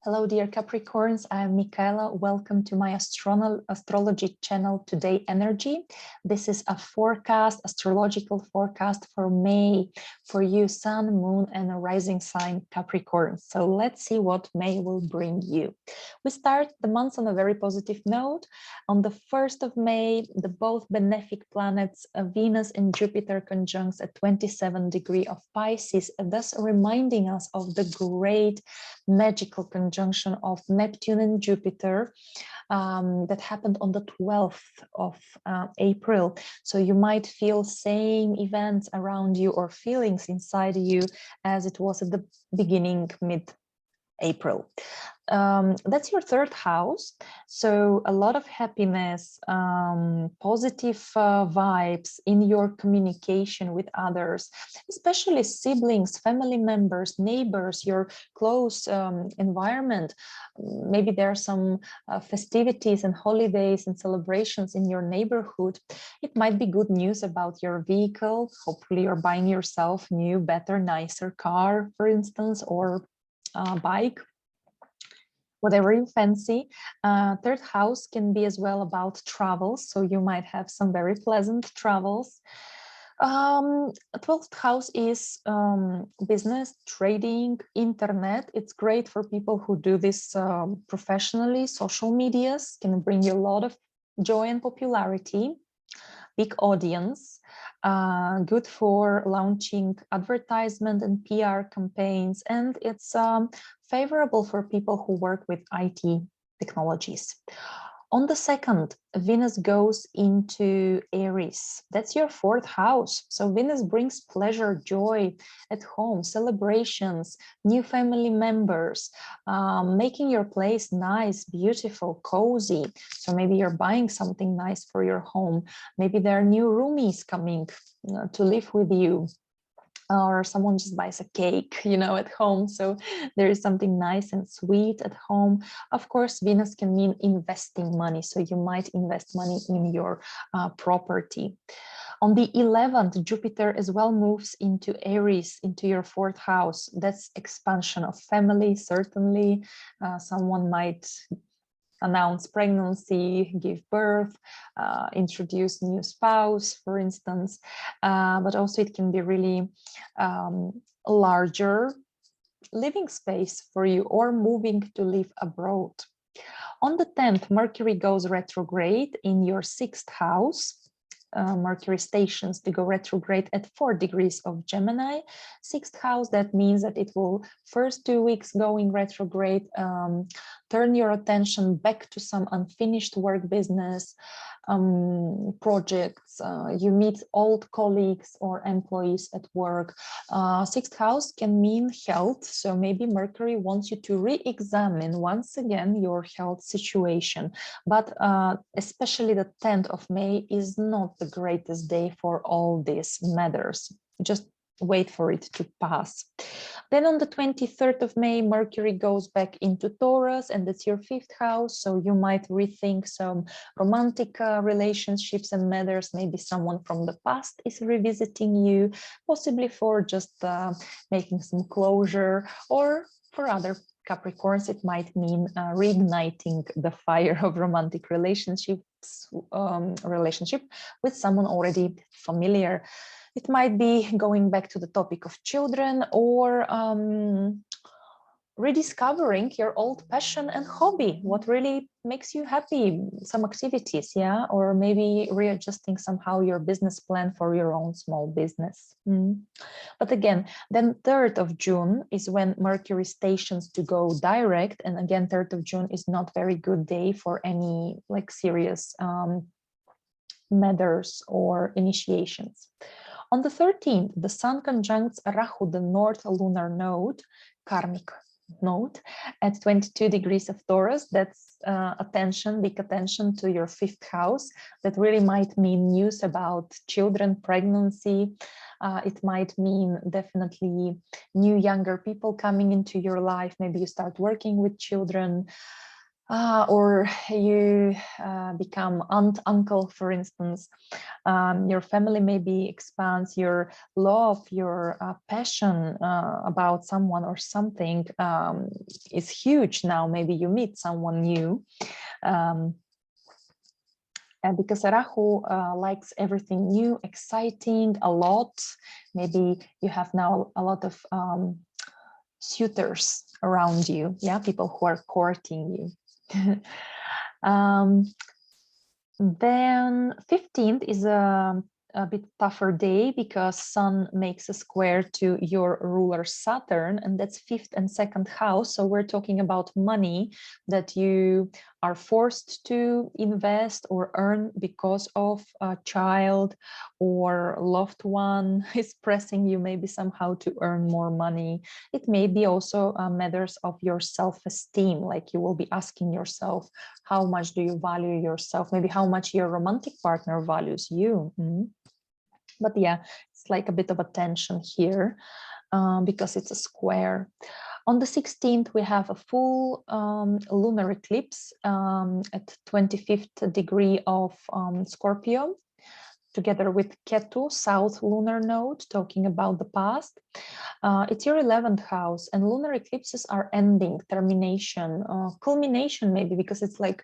Hello, dear Capricorns. I'm Michaela. Welcome to my astrology channel, Today Energy. This is a astrological forecast for May for you, Sun, Moon, and a rising sign Capricorn. So let's see what May will bring you. We start the month on a very positive note. On the 1st of May, the both benefic planets, Venus and Jupiter conjuncts at 27 degree of Pisces, thus reminding us of the great magical conjunction of Neptune and Jupiter that happened on the 12th of April. So you might feel same events around you or feelings inside you as it was at the beginning, mid-April. That's your third house, so a lot of happiness, positive vibes in your communication with others, especially siblings, family members, neighbors, your close environment. Maybe there are some festivities and holidays and celebrations in your neighborhood. It might be good news about your vehicle. Hopefully you're buying yourself new, better, nicer car, for instance, or bike, whatever you fancy. Third house can be as well about travels, so you might have some very pleasant travels. 12th house is business, trading, internet. It's great for people who do this professionally. Social medias can bring you a lot of joy and popularity, big audience, good for launching advertisement and PR campaigns, and it's favorable for people who work with IT technologies. On the 2nd, Venus goes into Aries. That's your 4th house. So Venus brings pleasure, joy at home, celebrations, new family members, making your place nice, beautiful, cozy. So maybe you're buying something nice for your home. Maybe there are new roomies coming to live with you, or someone just buys a cake, at home. So there is something nice and sweet at home. Of course, Venus can mean investing money. So you might invest money in your property. On the 11th, Jupiter as well moves into Aries, into your 4th house. That's expansion of family, certainly. Someone might announce pregnancy, give birth, introduce new spouse, for instance, but also it can be really larger living space for you, or moving to live abroad. On the 10th, Mercury goes retrograde in your 6th house. Mercury stations to go retrograde at 4 degrees of Gemini, 6th house. That means that it will first 2 weeks going retrograde, turn your attention back to some unfinished work, business projects. You meet old colleagues or employees at work. 6th house can mean health. So maybe Mercury wants you to re-examine once again your health situation. But especially the 10th of May is not the greatest day for all these matters. Just wait for it to pass. Then on the 23rd of May, Mercury goes back into Taurus, and that's your 5th house. So you might rethink some romantic relationships and matters. Maybe someone from the past is revisiting you, possibly for just making some closure, or for other Capricorns, it might mean reigniting the fire of romantic relationship with someone already familiar. It might be going back to the topic of children, or rediscovering your old passion and hobby, what really makes you happy, some activities, yeah, or maybe readjusting somehow your business plan for your own small business. But again, then 3rd of June is when Mercury stations to go direct, and again 3rd of June is not very good day for any serious matters or initiations. On the 13th, the Sun conjuncts Rahu, the North lunar node, karmic node, at 22 degrees of Taurus. That's big attention to your 5th house. That really might mean news about children, pregnancy. It might mean definitely new younger people coming into your life. Maybe you start working with children. or you become aunt, uncle, for instance. Your family maybe expands, your love, your passion about someone or something is huge now. Maybe you meet someone new. And because Rahu likes everything new, exciting, a lot. Maybe you have now a lot of suitors around you, yeah, people who are courting you. Then 15th is a bit tougher day because Sun makes a square to your ruler Saturn, and that's 5th and 2nd house. So we're talking about money that you are forced to invest or earn because of a child or loved one is pressing you maybe somehow to earn more money. It may be also matters of your self-esteem, like you will be asking yourself, how much do you value yourself? Maybe how much your romantic partner values you. But yeah, it's like a bit of a tension here because it's a square. On the 16th, we have a full lunar eclipse at 25th degree of Scorpio, together with Ketu, South lunar node, talking about the past. It's your 11th house, and lunar eclipses are ending, termination, culmination maybe, because it's like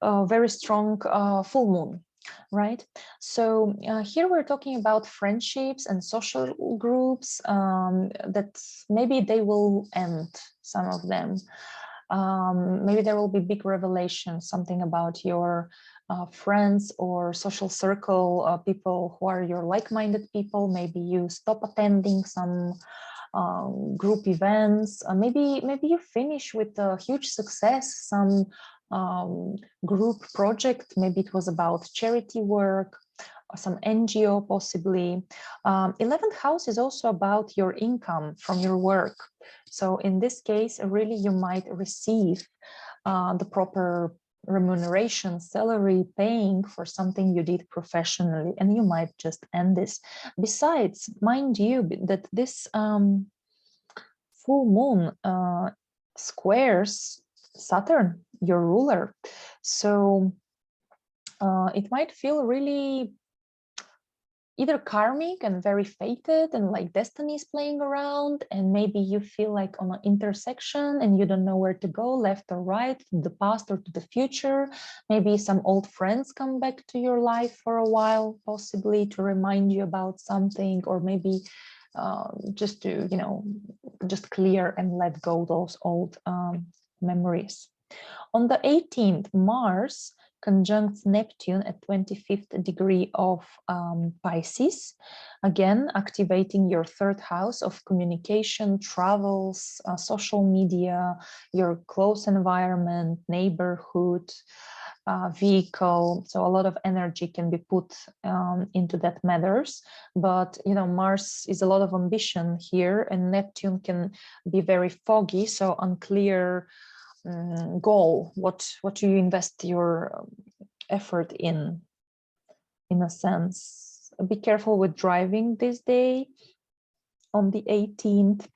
a very strong full moon, right? So here we're talking about friendships and social groups that maybe they will end, some of them. Maybe there will be big revelations, something about your friends or social circle, people who are your like-minded people. Maybe you stop attending some group events. Maybe you finish with a huge success, some group project. Maybe it was about charity work, or some NGO possibly. 11th house is also about your income from your work. So in this case, really you might receive the proper remuneration, salary, paying for something you did professionally, and you might just end this. Besides, mind you that this full moon squares Saturn, your ruler. So it might feel really either karmic and very fated, and like destiny is playing around, and maybe you feel like on an intersection and you don't know where to go, left or right, to the past or to the future. Maybe some old friends come back to your life for a while, possibly to remind you about something, or maybe just to, you know, just clear and let go those old memories. On the 18th, Mars conjuncts Neptune at 25th degree of Pisces, again activating your 3rd house of communication, travels, social media, your close environment, neighborhood, vehicle. So a lot of energy can be put into that matters. But you know, Mars is a lot of ambition here, and Neptune can be very foggy, so unclear goal. What do you invest your effort in a sense. Be careful with driving this day on the 18th.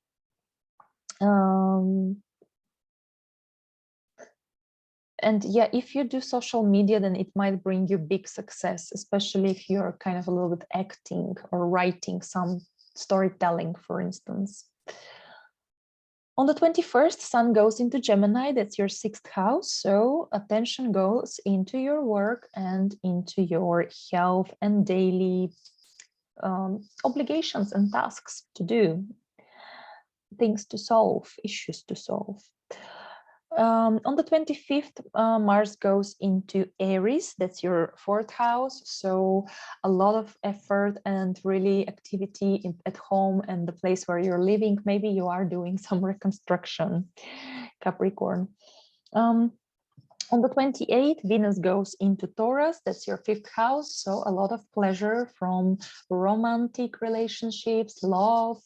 And yeah, if you do social media, then it might bring you big success, especially if you're kind of a little bit acting or writing some storytelling, for instance. On the 21st, Sun goes into Gemini, that's your 6th house. So attention goes into your work and into your health and daily obligations and tasks to do, things to solve, issues to solve. On the 25th, Mars goes into Aries, that's your 4th house. So a lot of effort and really activity at home and the place where you're living. Maybe you are doing some reconstruction, Capricorn. On the 28th, Venus goes into Taurus, that's your 5th house. So a lot of pleasure from romantic relationships, love,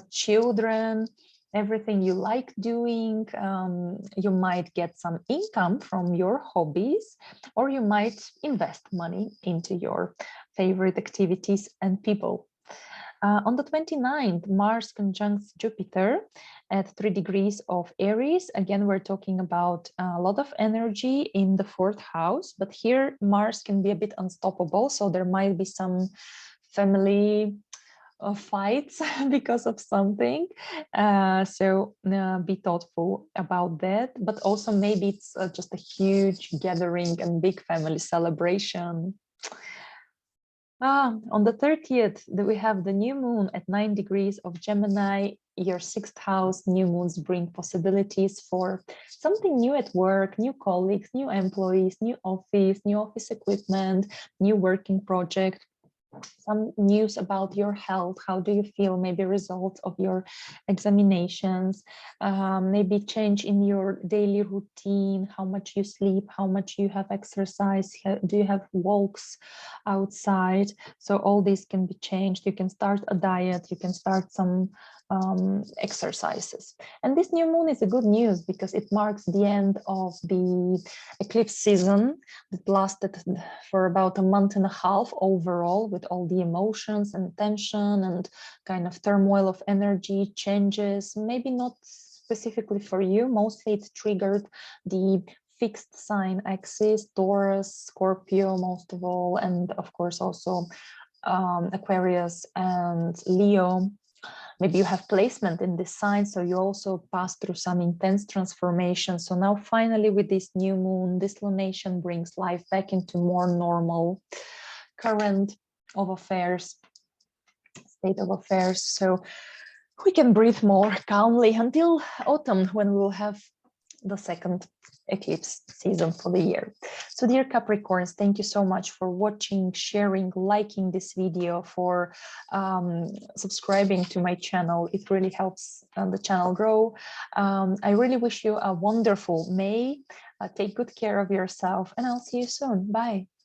children, everything you like doing. You might get some income from your hobbies, or you might invest money into your favorite activities and people. On the 29th, Mars conjuncts Jupiter at 3 degrees of Aries. Again, we're talking about a lot of energy in the 4th house, but here Mars can be a bit unstoppable. So there might be some family fights because of something. So be thoughtful about that. But also maybe it's just a huge gathering and big family celebration. On the 30th, we have the new moon at 9 degrees of Gemini. Your 6th house, new moons bring possibilities for something new at work, new colleagues, new employees, new office equipment, new working project. Some news about your health. How do you feel? Maybe results of your examinations, maybe change in your daily routine, how much you sleep, how much you have exercise, do you have walks outside? So all these can be changed. You can start a diet, you can start some exercises. And this new moon is a good news because it marks the end of the eclipse season that lasted for about a month and a half overall, with all the emotions and tension and kind of turmoil of energy, changes, maybe not specifically for you. Mostly it triggered the fixed sign axis, Taurus, Scorpio most of all, and of course also Aquarius and Leo. Maybe you have placement in this sign, so you also pass through some intense transformation. So now finally with this new moon, this lunation brings life back into more normal current of affairs, state of affairs. So we can breathe more calmly until autumn, when we'll have the second eclipse season for the year. So dear Capricorns, thank you so much for watching, sharing, liking this video, for subscribing to my channel. It really helps the channel grow. I really wish you a wonderful May. Take good care of yourself, and I'll see you soon. Bye.